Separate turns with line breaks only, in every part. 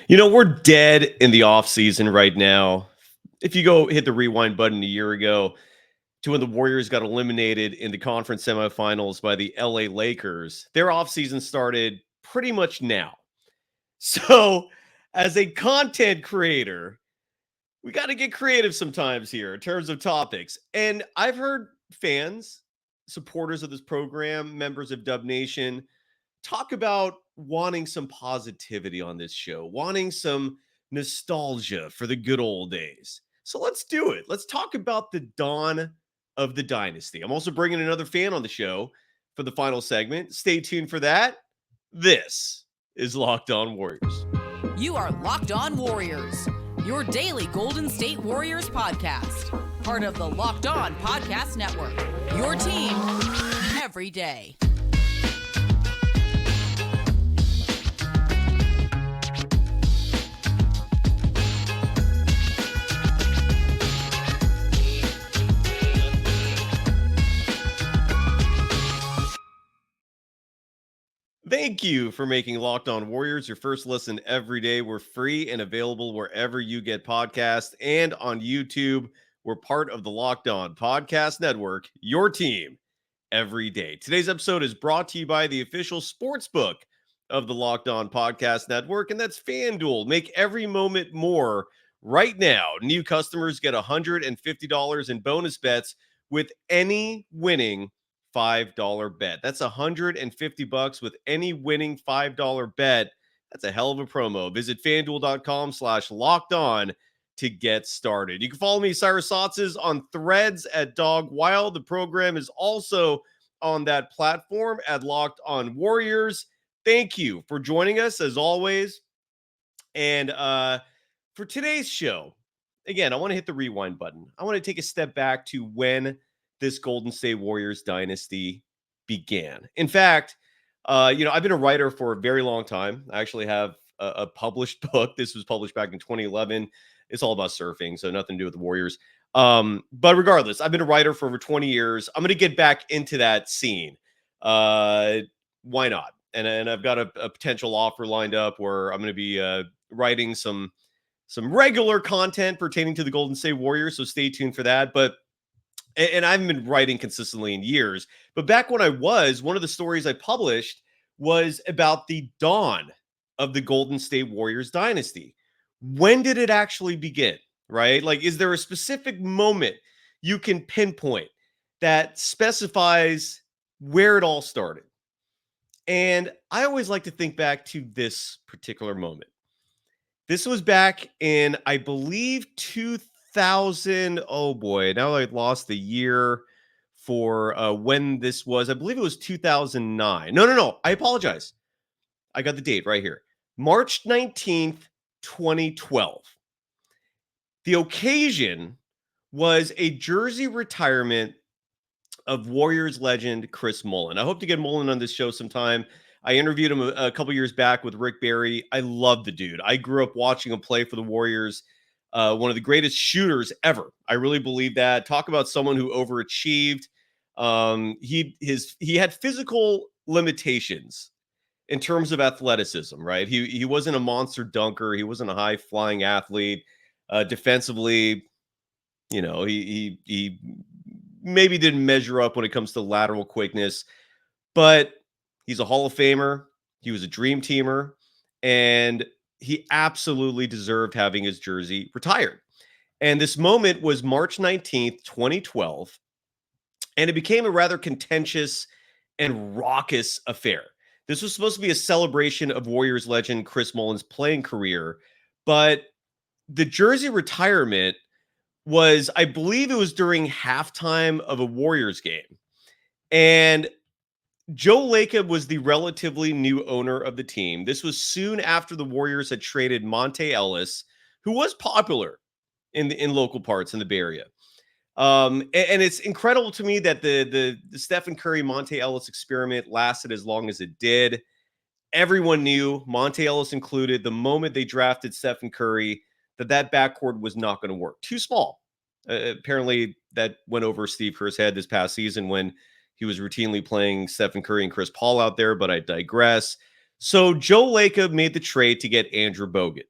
We're dead in the offseason right now. If you go hit the rewind button a year ago to when the Warriors got eliminated in the conference semifinals by the LA Lakers, their offseason started pretty much now. So, as a content creator, we got to get creative sometimes here in terms of topics. And I've heard fans, supporters of this program, members of Dub Nation, talk about wanting some positivity on this show, wanting some nostalgia for the good old days. So let's do it. Let's talk about the dawn of the dynasty. I'm also bringing another fan on the show for the final segment. Stay tuned for that. This is Locked On Warriors.
You are Locked On Warriors, your daily Golden State Warriors podcast. Part of the Locked On Podcast Network, your team every day.
Thank you for making Locked On Warriors your first listen every day. We're free and available wherever you get podcasts and on YouTube. We're part of the Locked On Podcast Network, your team every day. Today's episode is brought to you by the official sports book of the Locked On Podcast Network, and that's FanDuel. Make every moment more right now. New customers get $150 in bonus bets with any winning $5 bet. That's $150 with any winning $5 bet. That's a hell of a promo. Visit fanduel.com/locked on to get started. You can follow me, Cyrus Saatsaz, on Threads at Dog Wild. The program is also on that platform at Locked On Warriors. Thank you for joining us as always. And for today's show, again, I want to hit the rewind button. I want to take a step back to when this Golden State Warriors dynasty began. In fact, I've been a writer for a very long time. I actually have a published book. This was published back in 2011. It's all about surfing, so nothing to do with the Warriors. But regardless, I've been a writer for over 20 years. I'm going to get back into that scene. Why not? And I've got a potential offer lined up where I'm going to be writing some regular content pertaining to the Golden State Warriors. So stay tuned for that. And I haven't been writing consistently in years, but back when I was, one of the stories I published was about the dawn of the Golden State Warriors dynasty. When did it actually begin, right? Like, is there a specific moment you can pinpoint that specifies where it all started? And I always like to think back to this particular moment. This was back in, I believe, 2000. Oh boy, now I lost the year for when this was. I believe it was 2009. No. I apologize. I got the date right here. March 19th, 2012. The occasion was a jersey retirement of Warriors legend Chris Mullin. I hope to get Mullin on this show sometime. I interviewed him a couple years back with Rick Barry. I love the dude. I grew up watching him play for the Warriors. One of the greatest shooters ever. I really believe that. Talk about someone who overachieved. He had physical limitations in terms of athleticism, right? He wasn't a monster dunker. He wasn't a high flying athlete. Defensively, he maybe didn't measure up when it comes to lateral quickness, but he's a Hall of Famer. He was a dream teamer, and he absolutely deserved having his jersey retired. And this moment was March 19th, 2012, and it became a rather contentious and raucous affair. This was supposed to be a celebration of Warriors legend Chris Mullin's playing career, but the jersey retirement was, I believe it was during halftime of a Warriors game. And Joe Lacob was the relatively new owner of the team. This was soon after the Warriors had traded Monte Ellis, who was popular in local parts in the Bay Area. And it's incredible to me that the Steph and Curry Monte Ellis experiment lasted as long as it did. Everyone knew, Monte Ellis included, the moment they drafted Steph and Curry, that backcourt was not going to work. Too small. Apparently, that went over Steve Kerr's head this past season when he was routinely playing Stephen Curry and Chris Paul out there, but I digress. So Joe Lacob made the trade to get Andrew Bogut.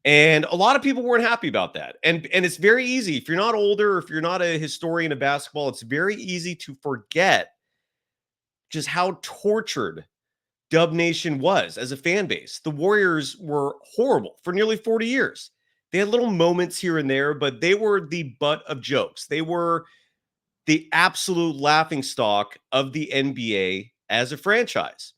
And a lot of people weren't happy about that. And it's very easy. If you're not older, if you're not a historian of basketball, it's very easy to forget just how tortured Dub Nation was as a fan base. The Warriors were horrible for nearly 40 years. They had little moments here and there, but they were the butt of jokes. They were the absolute laughingstock of the NBA as a franchise.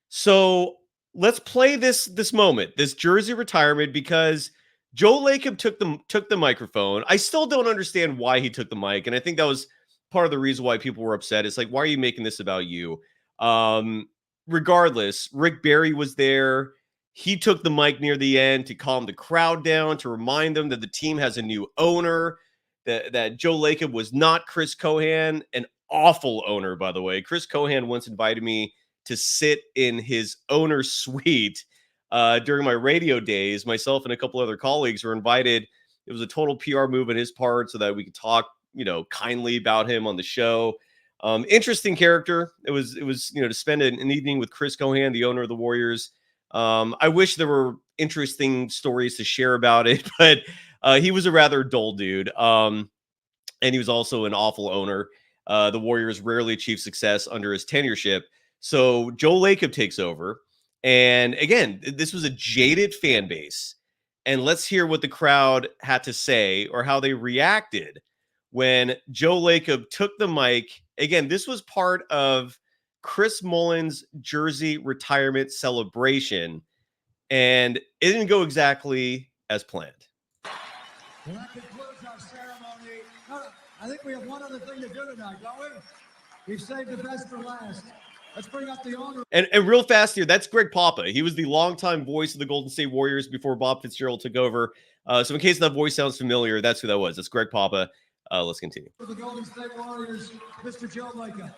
So let's play this moment, this jersey retirement, because Joe Lacob took the microphone. I still don't understand why he took the mic, and I think that was part of the reason why people were upset. It's like, why are you making this about you? Regardless, Rick Barry was there. He took the mic near the end to calm the crowd down, to remind them that the team has a new owner, that Joe Lacob was not Chris Cohan, an awful owner, by the way. Chris Cohan once invited me to sit in his owner's suite during my radio days. Myself and a couple other colleagues were invited. It was a total PR move on his part so that we could talk, kindly about him on the show. Interesting character. It was, to spend an evening with Chris Cohan, the owner of the Warriors. I wish there were interesting stories to share about it, but he was a rather dull dude. And he was also an awful owner. The Warriors rarely achieved success under his tenureship. So Joe Lacob takes over. And again, this was a jaded fan base. And let's hear what the crowd had to say or how they reacted when Joe Lacob took the mic. Again, this was part of Chris Mullin's jersey retirement celebration, and it didn't go exactly as planned.
Well, that concludes our ceremony. I think we have one other thing to do tonight, don't we? We've saved the best for last. Let's bring up the owner.
And real fast here, that's Greg Papa. He was the longtime voice of the Golden State Warriors before Bob Fitzgerald took over. So in case that voice sounds familiar, that's who that was. That's Greg Papa. Let's continue.
For the Golden State Warriors, Mr. Joe Lacob.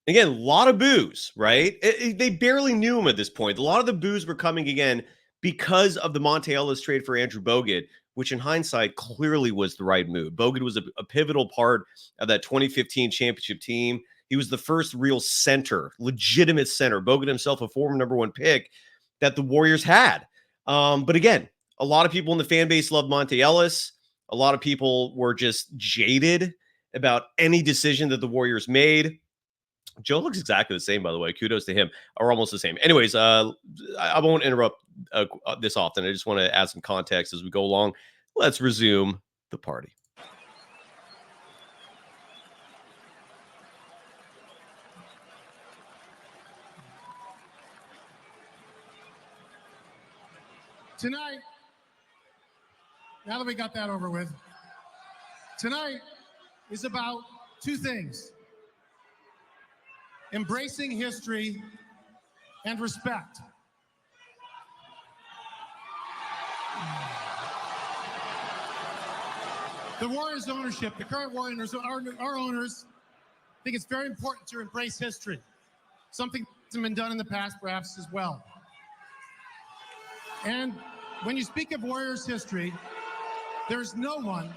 Again, a lot of boos, right? They barely knew him at this point. A lot of the boos were coming again because of the Monte Ellis trade for Andrew Bogut, which in hindsight clearly was the right move. Bogut was a pivotal part of that 2015 championship team. He was the first real center, legitimate center. Bogut himself, a former number one pick that the Warriors had. But again, a lot of people in the fan base loved Monte Ellis. A lot of people were just jaded about any decision that the Warriors made. Joe looks exactly the same, by the way. Kudos to him. Or almost the same. Anyways, I won't interrupt this often. I just want to add some context as we go along. Let's resume the party.
Tonight, now that we got that over with, tonight is about two things: embracing history and respect. The Warriors ownership, the current Warriors, our owners, think it's very important to embrace history. Something that's been done in the past, perhaps, as well. And when you speak of Warriors history, there's no one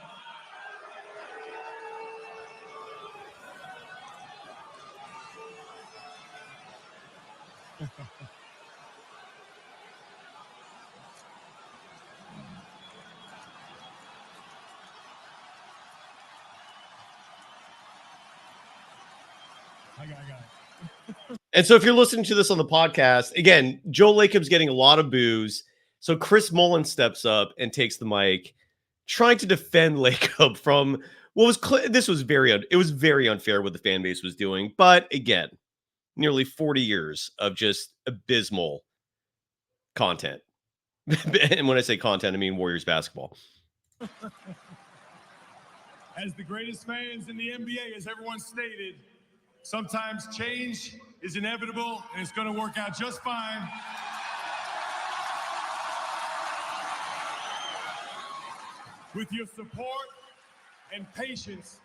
I got it.
And so if you're listening to this on the podcast, again, Joe Lacob's getting a lot of boos. So Chris Mullin steps up and takes the mic, trying to defend Lacob from what was it was very unfair what the fan base was doing. But again, nearly 40 years of just abysmal content. And when I say content, I mean Warriors basketball.
As the greatest fans in the NBA, as everyone stated, Sometimes change is inevitable, and it's going to work out just fine. With your support and patience,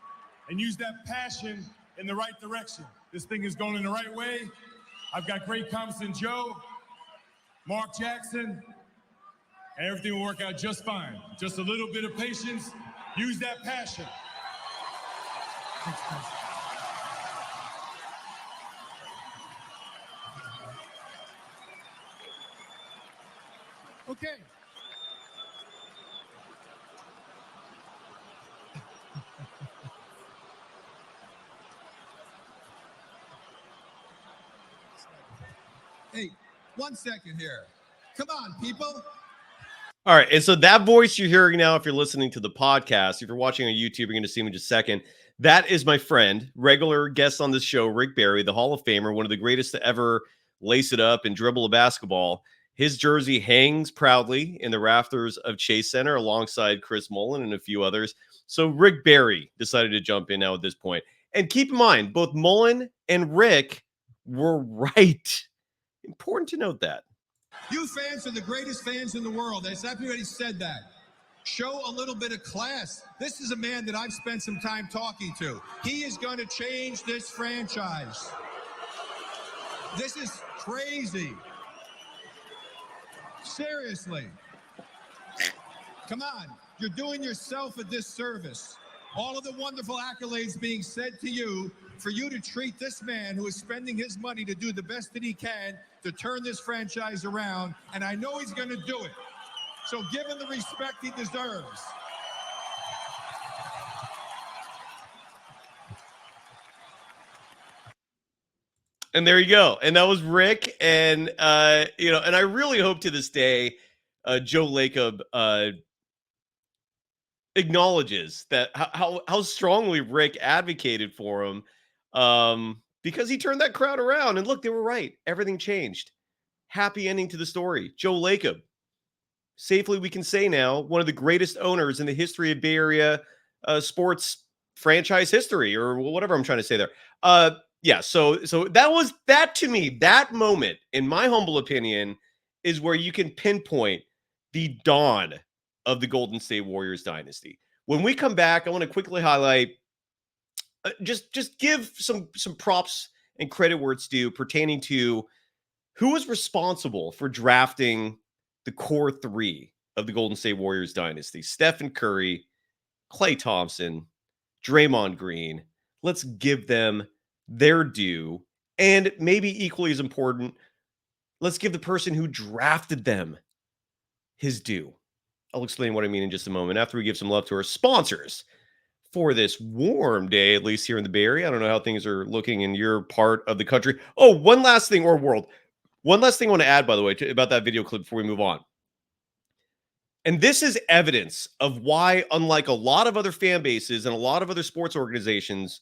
and use that passion in the right direction. This thing is going in the right way. I've got great confidence in Joe, Mark Jackson, and everything will work out just fine. Just a little bit of patience. Use that passion.
Okay. Hey, 1 second here. Come on, people.
All right. And so that voice you're hearing now, if you're listening to the podcast, if you're watching on YouTube, you're going to see him in just a second. That is my friend, regular guest on this show, Rick Barry, the Hall of Famer, one of the greatest to ever lace it up and dribble a basketball. His jersey hangs proudly in the rafters of Chase Center alongside Chris Mullin and a few others. So Rick Barry decided to jump in now at this point. And keep in mind, both Mullin and Rick were right. Important to note that.
You fans are the greatest fans in the world. As everybody said that. Show a little bit of class. This is a man that I've spent some time talking to. He is going to change this franchise. This is crazy. Seriously. Come on. You're doing yourself a disservice. All of the wonderful accolades being said to you, for you to treat this man who is spending his money to do the best that he can to turn this franchise around, and I know he's going to do it. So give him the respect he deserves.
And there you go. And that was Rick. And, and I really hope to this day, Joe Lacob acknowledges that how strongly Rick advocated for him because he turned that crowd around. And look, they were right. Everything changed. Happy ending to the story. Joe Lacob, safely we can say now, one of the greatest owners in the history of Bay Area sports franchise history, or whatever I'm trying to say there. Yeah, so that to me, that moment, in my humble opinion, is where you can pinpoint the dawn of the Golden State Warriors dynasty. When we come back, I want to quickly highlight, just give some props and credit where it's due pertaining to who was responsible for drafting the core three of the Golden State Warriors dynasty: Steph and Curry, Klay Thompson, Draymond Green. Let's give them their due. And maybe equally as important, let's give the person who drafted them his due. I'll explain what I mean in just a moment after we give some love to our sponsors for this warm day, at least here in the Bay Area. I don't know how things are looking in your part of the country. Oh, one last thing, or world. One last thing I want to add, by the way, about that video clip before we move on. And this is evidence of why, unlike a lot of other fan bases and a lot of other sports organizations,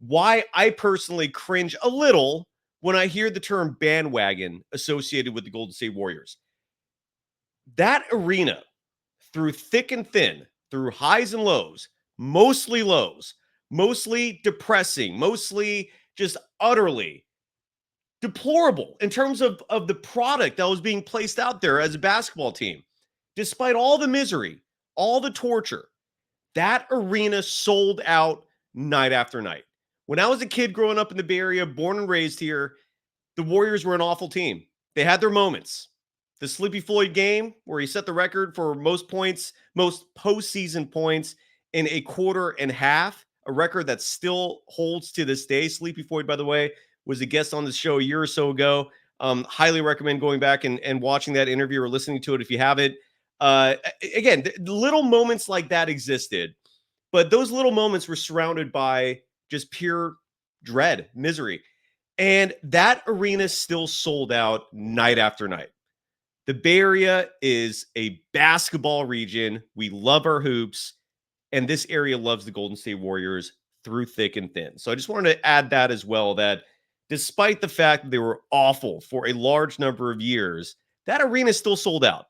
why I personally cringe a little when I hear the term bandwagon associated with the Golden State Warriors. That arena, through thick and thin, through highs and lows, mostly depressing, mostly just utterly deplorable in terms of the product that was being placed out there as a basketball team. Despite all the misery, all the torture, that arena sold out night after night. When I was a kid growing up in the Bay Area, born and raised here, the Warriors were an awful team. They had their moments. The Sleepy Floyd game, where he set the record for most postseason points in a quarter and half, a record that still holds to this day. Sleepy Floyd, by the way, was a guest on the show a year or so ago. Highly recommend going back and watching that interview or listening to it if you haven't. Again, little moments like that existed, but those little moments were surrounded by just pure dread, misery. And that arena still sold out night after night. The Bay Area is a basketball region. We love our hoops, and this area loves the Golden State Warriors through thick and thin. So I just wanted to add that as well, that despite the fact that they were awful for a large number of years, that arena still sold out.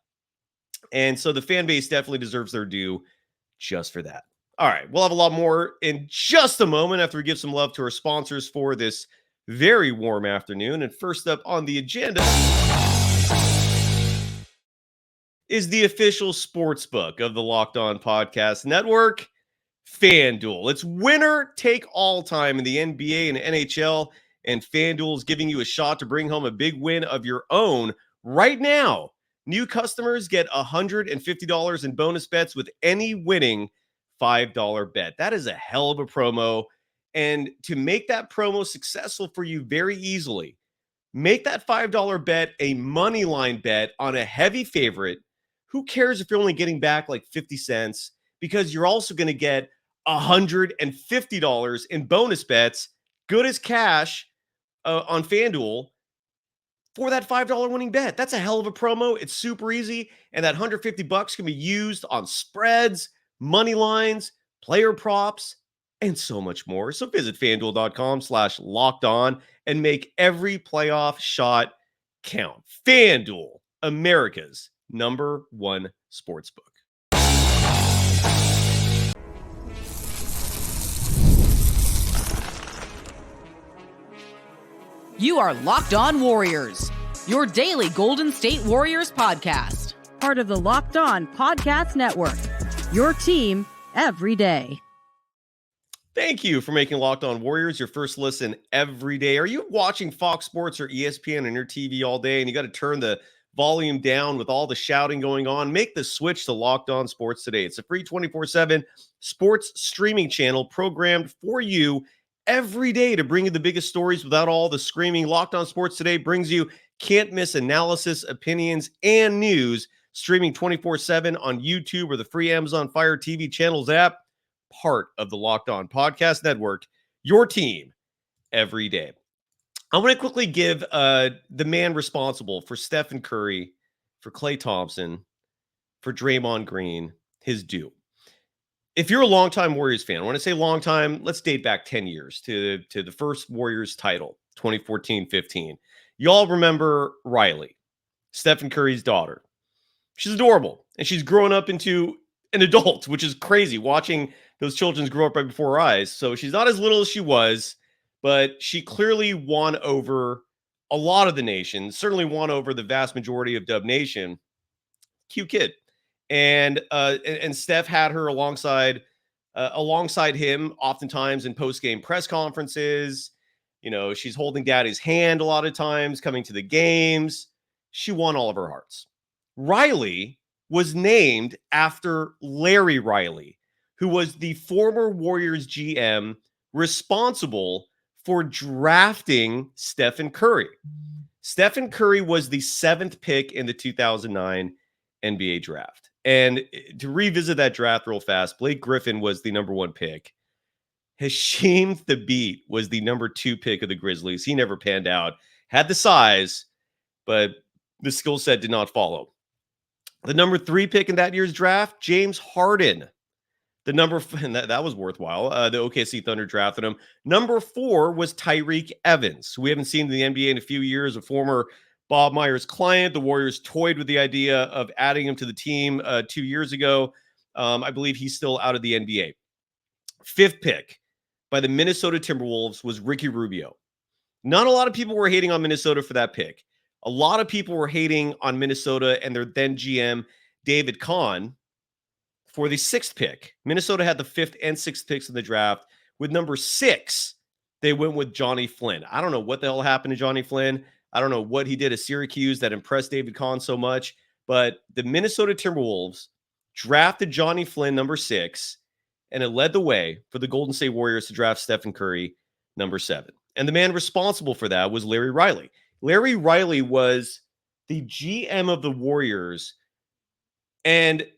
And so the fan base definitely deserves their due just for that. All right, we'll have a lot more in just a moment after we give some love to our sponsors for this very warm afternoon. And first up on the agenda is the official sports book of the Locked On Podcast Network, FanDuel. It's winner take all time in the NBA and NHL, and FanDuel is giving you a shot to bring home a big win of your own right now. New customers get $150 in bonus bets with any winning $5 bet. That is a hell of a promo. And to make that promo successful for you very easily, make that $5 bet a money line bet on a heavy favorite. Who cares if you're only getting back like 50 cents? Because you're also going to get $150 in bonus bets, good as cash, on FanDuel for that $5 winning bet. That's a hell of a promo. It's super easy. And that $150 can be used on spreads, money lines, player props, and so much more. So visit FanDuel.com/lockedon and make every playoff shot count. FanDuel, America's #1 sportsbook.
You are Locked On Warriors, your daily Golden State Warriors podcast.
Part of the Locked On Podcast Network, your team every day.
Thank you for making Locked On Warriors your first listen every day. Are you watching Fox Sports or ESPN on your TV all day and you got to turn the volume down with all the shouting going on? Make the switch to Locked On Sports today. It's a free 24/7 sports streaming channel programmed for you every day to bring you the biggest stories without all the screaming. Locked On Sports Today brings you can't miss analysis, opinions, and news, streaming 24/7 on YouTube or the free Amazon Fire TV channels app, part of the Locked On Podcast Network, your team every day. I want to quickly give the man responsible for Stephen Curry, for Klay Thompson, for Draymond Green, his due. If you're a longtime Warriors fan, when I say long time, let's date back 10 years to the first Warriors title, 2014-15. Y'all remember Riley, Stephen Curry's daughter. She's adorable, and she's grown up into an adult, which is crazy, watching those children grow up right before our eyes. So she's not as little as she was, but she clearly won over a lot of the nation, certainly won over the vast majority of Dub Nation. Cute kid. And Steph had her alongside him oftentimes in post-game press conferences. You know, she's holding daddy's hand a lot of times, coming to the games. She won all of her hearts. Riley was named after Larry Riley, who was the former Warriors GM responsible for drafting Stephen Curry. Stephen Curry was the 7th pick in the 2009 NBA draft. And to revisit that draft real fast, Blake Griffin was the #1 pick. Hasheem Thabeet was the #2 pick of the Grizzlies. He never panned out. Had the size, but the skill set did not follow. The #3 pick in that year's draft, James Harden. And that was worthwhile. The OKC Thunder drafted him. #4 was Tyreke Evans, who we haven't seen in the NBA in a few years, a former Bob Myers client. The Warriors toyed with the idea of adding him to the team 2 years ago. I believe he's still out of the NBA. 5th pick by the Minnesota Timberwolves was Ricky Rubio. Not a lot of people were hating on Minnesota for that pick. A lot of people were hating on Minnesota and their then GM, David Kahn, for the 6th pick. Minnesota had the 5th and 6th picks in the draft. With #6, they went with Johnny Flynn. I don't know what the hell happened to Johnny Flynn. I don't know what he did at Syracuse that impressed David Kahn so much, but the Minnesota Timberwolves drafted Johnny Flynn #6, and it led the way for the Golden State Warriors to draft Stephen Curry #7. And the man responsible for that was Larry Riley. Larry Riley was the GM of the Warriors, and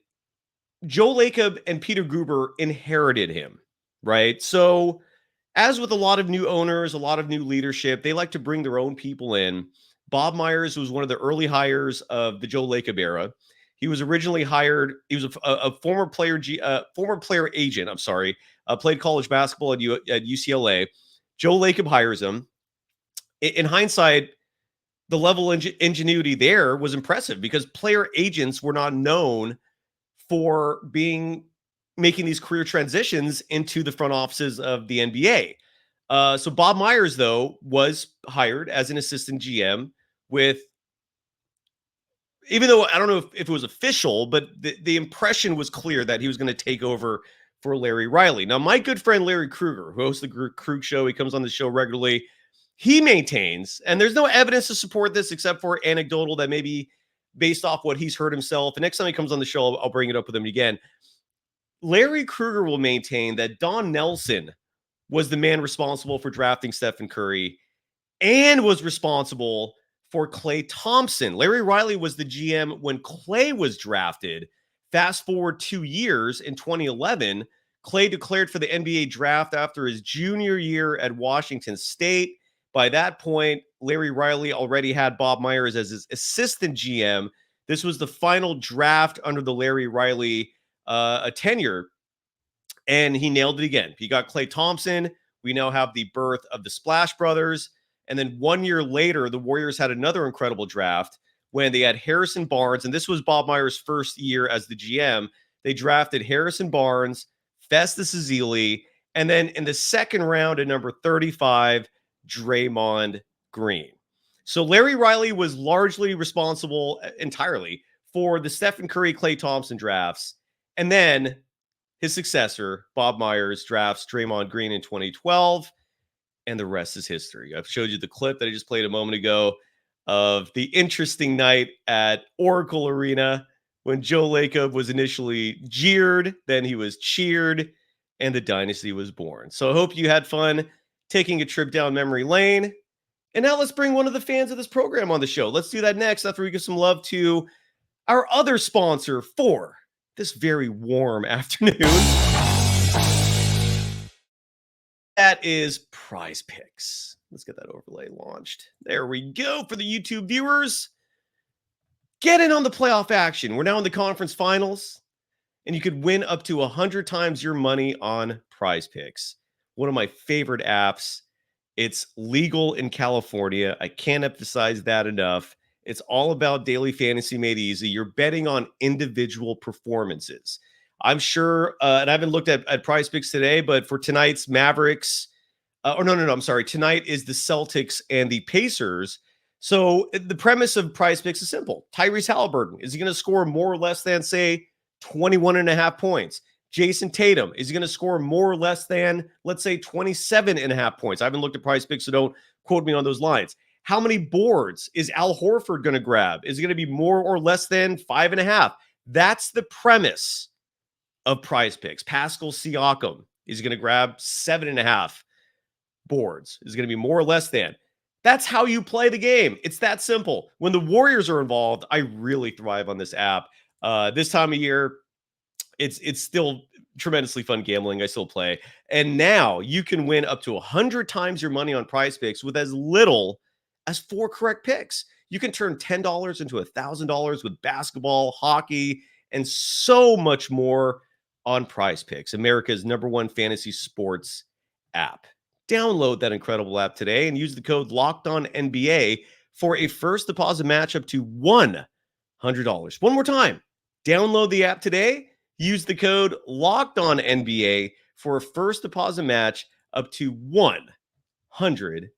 Joe Lacob and Peter Guber inherited him, right? So as with a lot of new owners, a lot of new leadership, they like to bring their own people in. Bob Myers was one of the early hires of the Joe Lacob era. He was originally hired. He was a former player agent. I'm sorry, played college basketball at UCLA. Joe Lacob hires him. In hindsight, the level of ingenuity there was impressive because player agents were not known for being, making these career transitions into the front offices of the NBA. So Bob Myers, though, was hired as an assistant GM with, even though I don't know if it was official, but the impression was clear that he was going to take over for Larry Riley. Now, my good friend Larry Krueger, who hosts the Krug Show, he comes on the show regularly, he maintains, and there's no evidence to support this except for anecdotal that maybe based off what he's heard himself. And next time he comes on the show, I'll bring it up with him again. Larry Krueger will maintain that Don Nelson was the man responsible for drafting Stephen Curry and was responsible for Klay Thompson. Larry Riley was the GM when Klay was drafted. Fast forward 2 years, in 2011, Klay declared for the NBA draft after his junior year at Washington State. By that point, Larry Riley already had Bob Myers as his assistant GM. This was the final draft under the Larry Riley tenure, and he nailed it again. He got Klay Thompson. We now have the birth of the Splash Brothers. And then 1 year later, the Warriors had another incredible draft when they had Harrison Barnes, and this was Bob Myers' first year as the GM. They drafted Harrison Barnes, Festus Ezeli, and then in the second round at number 35, Draymond Green. So Larry Riley was largely responsible entirely for the Stephen Curry, Klay Thompson drafts. And then his successor, Bob Myers, drafts Draymond Green in 2012. And the rest is history. I've showed you the clip that I just played a moment ago of the interesting night at Oracle Arena when Joe Lacob was initially jeered, then he was cheered, and the dynasty was born. So I hope you had fun taking a trip down memory lane. And now let's bring one of the fans of this program on the show. Let's do that next after we give some love to our other sponsor for this very warm afternoon. That is Prize Picks. Let's get that overlay launched. There we go for the YouTube viewers. Get in on the playoff action. We're now in the conference finals, and you could win up to 100 times your money on Prize Picks. One of my favorite apps. It's legal in California. I can't emphasize that enough. It's all about daily fantasy made easy. You're betting on individual performances. I'm sure, and I haven't looked at Prize Picks today, but for tonight's Mavericks, I'm sorry. Tonight is the Celtics and the Pacers. So the premise of Prize Picks is simple. Tyrese Halliburton, is he going to score more or less than, say, 21.5 points? Jason Tatum, is he going to score more or less than, let's say, 27.5 points? I haven't looked at Prize Picks, so don't quote me on those lines. How many boards is Al Horford going to grab? Is it going to be more or less than 5.5? That's the premise of Prize Picks. Pascal Siakam is going to grab 7.5 boards. Is going to be more or less than. That's how you play the game. It's that simple. When the Warriors are involved, I really thrive on this app. This time of year, it's still tremendously fun gambling. I still play. And now you can win up to 100 times your money on Prize Picks with as little as 4 correct picks. You can turn $10 into $1,000 with basketball, hockey, and so much more on Prize Picks, America's #1 fantasy sports app. Download that incredible app today and use the code LOCKEDONNBA for a first deposit match up to $100. One more time, download the app today. Use the code LOCKEDONNBA for a first deposit match up to $100.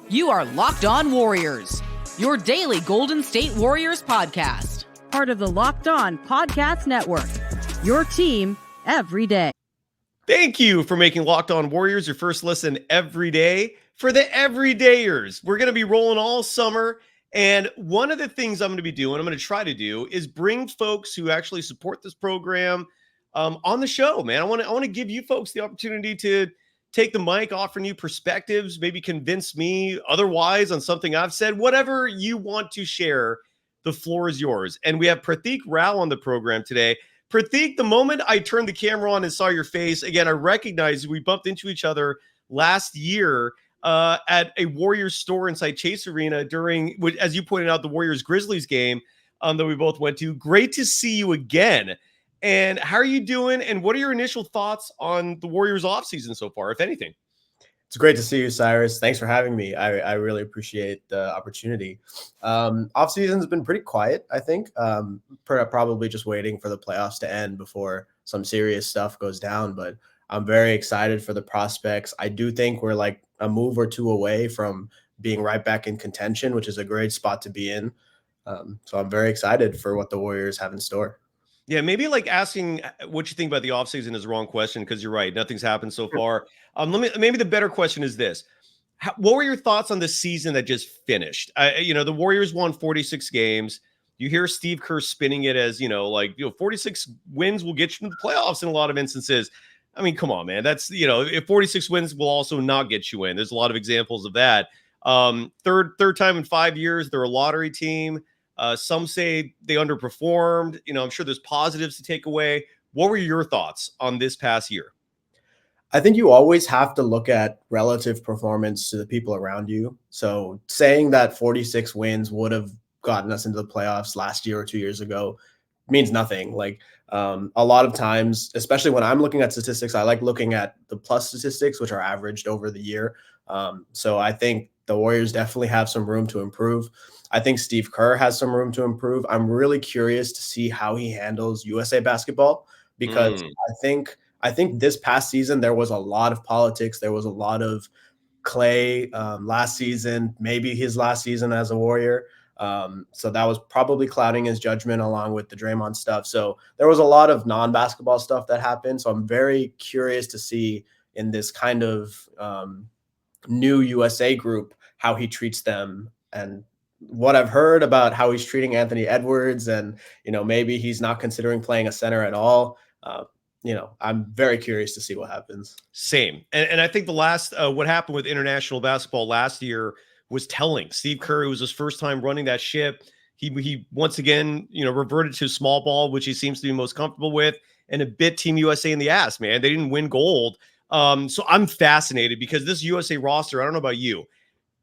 You are Locked On Warriors, your daily Golden State Warriors podcast.
Part of the Locked On Podcast Network, your team every day.
Thank you for making Locked On Warriors your first listen every day. For the everydayers, we're going to be rolling all summer. And one of the things I'm going to be doing, I'm going to try to do, is bring folks who actually support this program on the show, man. I want to give you folks the opportunity to take the mic, offer new perspectives, maybe convince me otherwise on something I've said. Whatever you want to share, the floor is yours. And we have Prathik Rao on the program today. Prathik, the moment I turned the camera on and saw your face, again, I recognized we bumped into each other last year at a Warriors store inside Chase Arena during, as you pointed out, the Warriors-Grizzlies game that we both went to. Great to see you again. And how are you doing? And what are your initial thoughts on the Warriors offseason so far, if anything?
It's great to see you, Cyrus. Thanks for having me. I really appreciate the opportunity. Off season's been pretty quiet, I think. Probably just waiting for the playoffs to end before some serious stuff goes down. But I'm very excited for the prospects. I do think we're like a move or two away from being right back in contention, which is a great spot to be in. So I'm very excited for what the Warriors have in store.
Yeah, maybe like asking what you think about the offseason is the wrong question because you're right. Nothing's happened so far. Maybe the better question is this. What were your thoughts on the season that just finished? The Warriors won 46 games. You hear Steve Kerr spinning it as, 46 wins will get you to the playoffs in a lot of instances. I mean, come on, man. That's, if 46 wins will also not get you in. There's a lot of examples of that. Third time in 5 years, they're a lottery team. Some say they underperformed. I'm sure there's positives to take away. What were your thoughts on this past year?
I think you always have to look at relative performance to the people around you. So saying that 46 wins would have gotten us into the playoffs last year or 2 years ago means nothing. Like a lot of times, especially when I'm looking at statistics, I like looking at the plus statistics, which are averaged over the year. So I think the Warriors definitely have some room to improve. I think Steve Kerr has some room to improve. I'm really curious to see how he handles USA basketball because I think this past season there was a lot of politics. There was a lot of Klay last season, maybe his last season as a Warrior. So that was probably clouding his judgment along with the Draymond stuff. So there was a lot of non-basketball stuff that happened. So I'm very curious to see in this kind of new USA group how he treats them, and what I've heard about how he's treating Anthony Edwards, and maybe he's not considering playing a center at all. I'm very curious to see what happens.
Same. And I think the last what happened with international basketball last year was telling. Steve Kerr, it was his first time running that ship. He once again, reverted to small ball, which he seems to be most comfortable with, and it bit Team USA in the ass, man. They didn't win gold. So I'm fascinated because this USA roster, I don't know about you,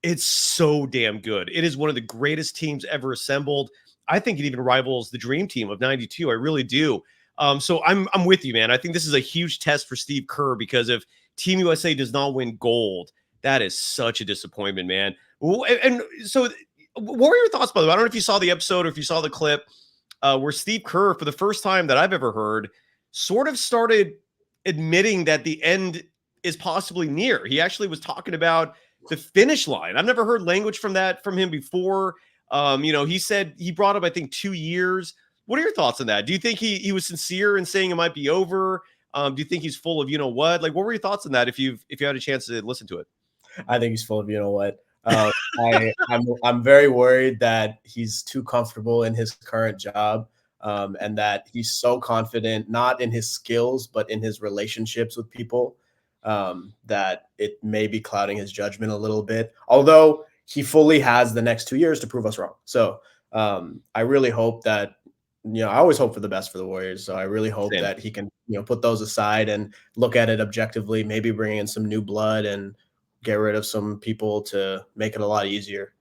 it's so damn good. It is one of the greatest teams ever assembled. I think it even rivals the dream team of 92. I really do. So I'm with you, man. I think this is a huge test for Steve Kerr because if Team USA does not win gold, that is such a disappointment, man. And so what were your thoughts, by the way? I don't know if you saw the episode or if you saw the clip where Steve Kerr, for the first time that I've ever heard, sort of started admitting that the end is possibly near. He actually was talking about the finish line. I've never heard language from him before. He said he brought up, I think, 2 years. What are your thoughts on that? Do you think he was sincere in saying it might be over? Do you think he's full of what? Like, what were your thoughts on that if you had a chance to listen to it?
I think he's full of what. I'm very worried that he's too comfortable in his current job, and that he's so confident, not in his skills, but in his relationships with people, that it may be clouding his judgment a little bit, although he fully has the next 2 years to prove us wrong. So I really hope that, I always hope for the best for the Warriors. So I really hope that he can, put those aside and look at it objectively, maybe bring in some new blood and get rid of some people to make it a lot easier.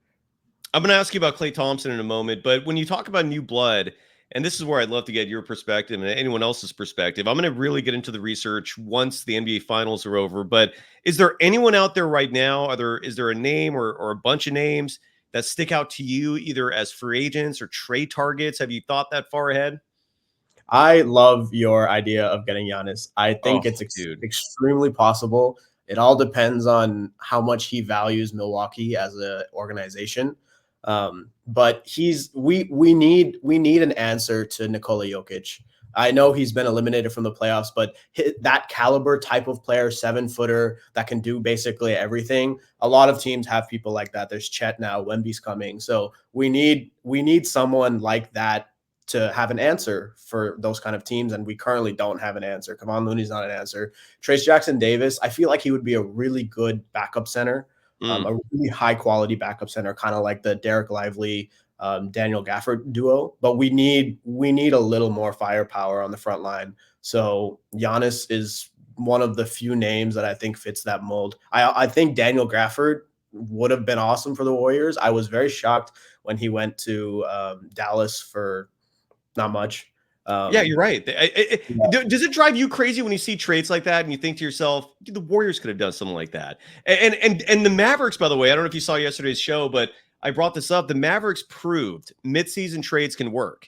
I'm going to ask you about Klay Thompson in a moment, but when you talk about new blood, and this is where I'd love to get your perspective and anyone else's perspective, I'm going to really get into the research once the NBA finals are over. But is there anyone out there right now? Is there a name or a bunch of names that stick out to you, either as free agents or trade targets? Have you thought that far ahead?
I love your idea of getting Giannis. I think it's extremely possible. It all depends on how much he values Milwaukee as an organization. But we need an answer to Nikola Jokic. I know he's been eliminated from the playoffs, but that caliber type of player, 7-footer that can do basically everything. A lot of teams have people like that. There's Chet now, Wemby's coming. So we need someone like that to have an answer for those kind of teams. And we currently don't have an answer. Kevon Looney's not an answer. Trace Jackson-Davis, I feel like he would be a really good backup center. A really high quality backup center, kind of like the Derek Lively, Daniel Gafford duo, but we need a little more firepower on the front line. So Giannis is one of the few names that I think fits that mold. I think Daniel Gafford would have been awesome for the Warriors. I was very shocked when he went to Dallas for not much.
Yeah, you're right. Does it drive you crazy when you see trades like that and you think to yourself, the Warriors could have done something like that? And the Mavericks, by the way, I don't know if you saw yesterday's show, but I brought this up. The Mavericks proved midseason trades can work.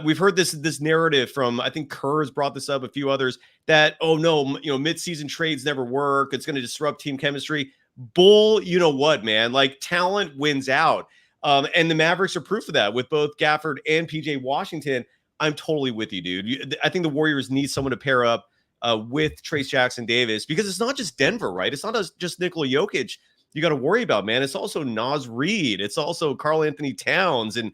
We've heard this narrative from, I think Kerr has brought this up, a few others, that, oh no, midseason trades never work. It's going to disrupt team chemistry. Bull, you know what, man? Like, talent wins out. And the Mavericks are proof of that with both Gafford and PJ Washington. I'm totally with you, dude. I think the Warriors need someone to pair up with Trace Jackson-Davis, because it's not just Denver, right? It's not just Nikola Jokic you got to worry about, man. It's also Naz Reid. It's also Karl Anthony Towns. And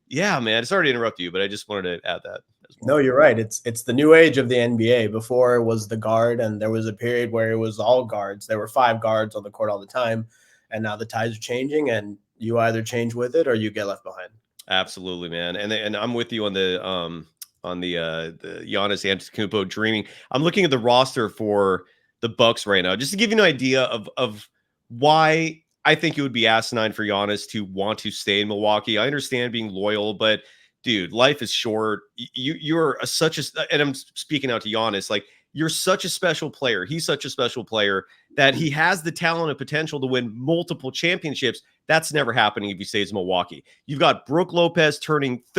yeah, man, sorry to interrupt you, but I just wanted to add that as well.
No, you're right. It's the new age of the NBA. Before it was the guard, and there was a period where it was all guards. There were 5 guards on the court all the time. And now the tides are changing, and you either change with it or you get left behind.
Absolutely, man. And I'm with you on the Giannis Antetokounmpo dreaming. I'm looking at the roster for the Bucks right now, just to give you an idea of why I think it would be asinine for Giannis to want to stay in Milwaukee. I understand being loyal, but dude, life is short. You're and I'm speaking out to Giannis, like, you're such a special player. He's such a special player that he has the talent and potential to win multiple championships. That's never happening if he stays in Milwaukee. You've got Brook Lopez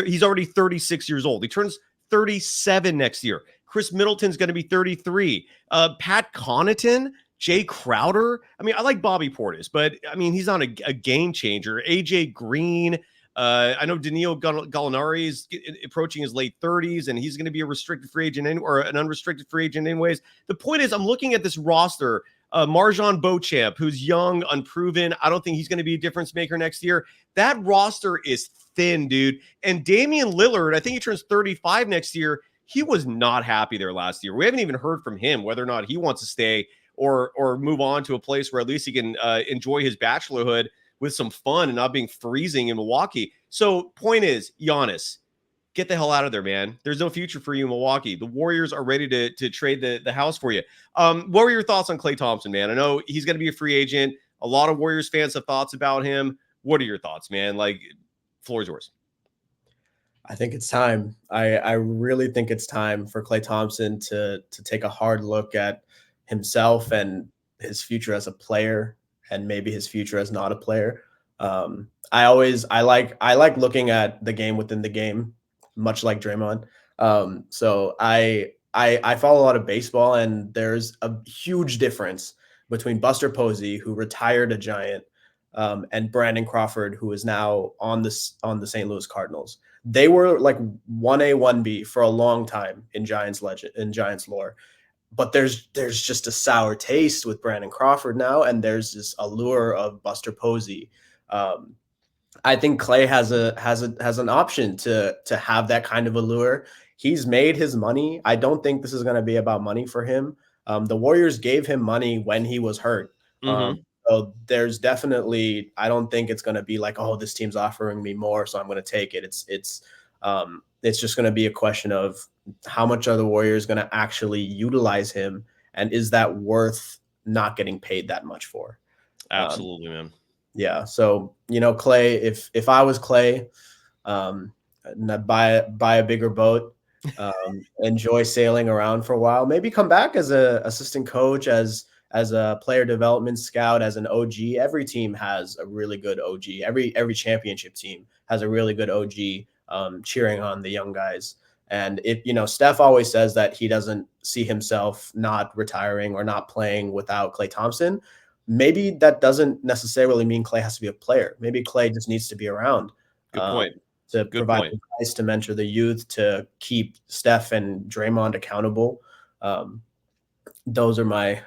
he's already 36 years old. He turns 37 next year. Chris Middleton's going to be 33. Pat Connaughton, Jay Crowder. I mean, I like Bobby Portis, but I mean, he's not a game changer. AJ Green. I know Danilo Gallinari is approaching his late 30s, and he's going to be a restricted free agent or an unrestricted free agent anyways. The point is, I'm looking at this roster. Marjan Beauchamp, who's young, unproven. I don't think he's going to be a difference maker next year. That roster is thin, dude. And Damian Lillard, I think he turns 35 next year. He was not happy there last year. We haven't even heard from him whether or not he wants to stay or move on to a place where at least he can enjoy his bachelorhood with some fun and not being freezing in Milwaukee. So point is, Giannis, get the hell out of there, man. There's no future for you in Milwaukee. The Warriors are ready to trade the house for you. What were your thoughts on Klay Thompson, man? I know he's going to be a free agent. A lot of Warriors fans have thoughts about him. What are your thoughts, man? Like, floor is yours.
I think it's time. I really think it's time for Klay Thompson to take a hard look at himself and his future as a player, and maybe his future as not a player. I like looking at the game within the game, much like Draymond. So I follow a lot of baseball, and there's a huge difference between Buster Posey, who retired a Giant, and Brandon Crawford, who is now on the St. Louis Cardinals. They were like 1A, 1B for a long time in Giants lore. But there's just a sour taste with Brandon Crawford now, and there's this allure of Buster Posey. I think Klay has an option to have that kind of allure. He's made his money. I don't think this is going to be about money for him. The Warriors gave him money when he was hurt. So there's definitely, I don't think it's going to be like, oh, this team's offering me more, so I'm going to take it. It's just going to be a question of how much are the Warriors going to actually utilize him, and is that worth not getting paid that much for?
Absolutely, man.
Yeah. So, Klay, if I was Klay, buy a bigger boat, enjoy sailing around for a while, maybe come back as a assistant coach, as a player development scout, as an OG. Every team has a really good OG. Every championship team has a really good OG cheering on the young guys. And Steph always says that he doesn't see himself not retiring or not playing without Klay Thompson. Maybe that doesn't necessarily mean Klay has to be a player. Maybe Klay just needs to be around.
Good point.
To provide advice, to mentor the youth, to keep Steph and Draymond accountable. Those are my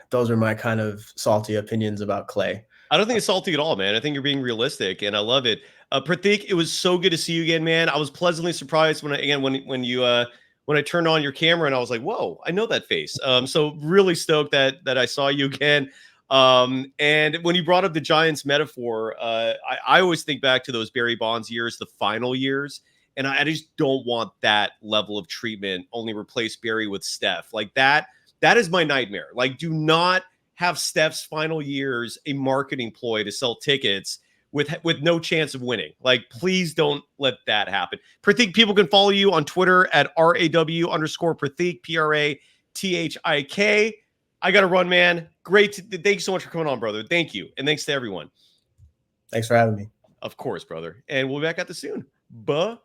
kind of salty opinions about Klay.
I don't think it's salty at all, man. I think you're being realistic, and I love it. Prathik, it was so good to see you again, man. I was pleasantly surprised when I turned on your camera, and I was like, whoa, I know that face. So really stoked that I saw you again. And when you brought up the Giants metaphor, I always think back to those Barry Bonds years, the final years. And I just don't want that level of treatment, only replace Barry with Steph. Like that is my nightmare. Like, do not have Steph's final years a marketing ploy to sell tickets with no chance of winning. Like, please don't let that happen. Prathik, people can follow you on Twitter at RAW_Prathik, PRATHIK. I got to run, man. Great. Thanks so much for coming on, brother. Thank you. And thanks to everyone.
Thanks for having me.
Of course, brother. And we'll be back at this soon. Bye.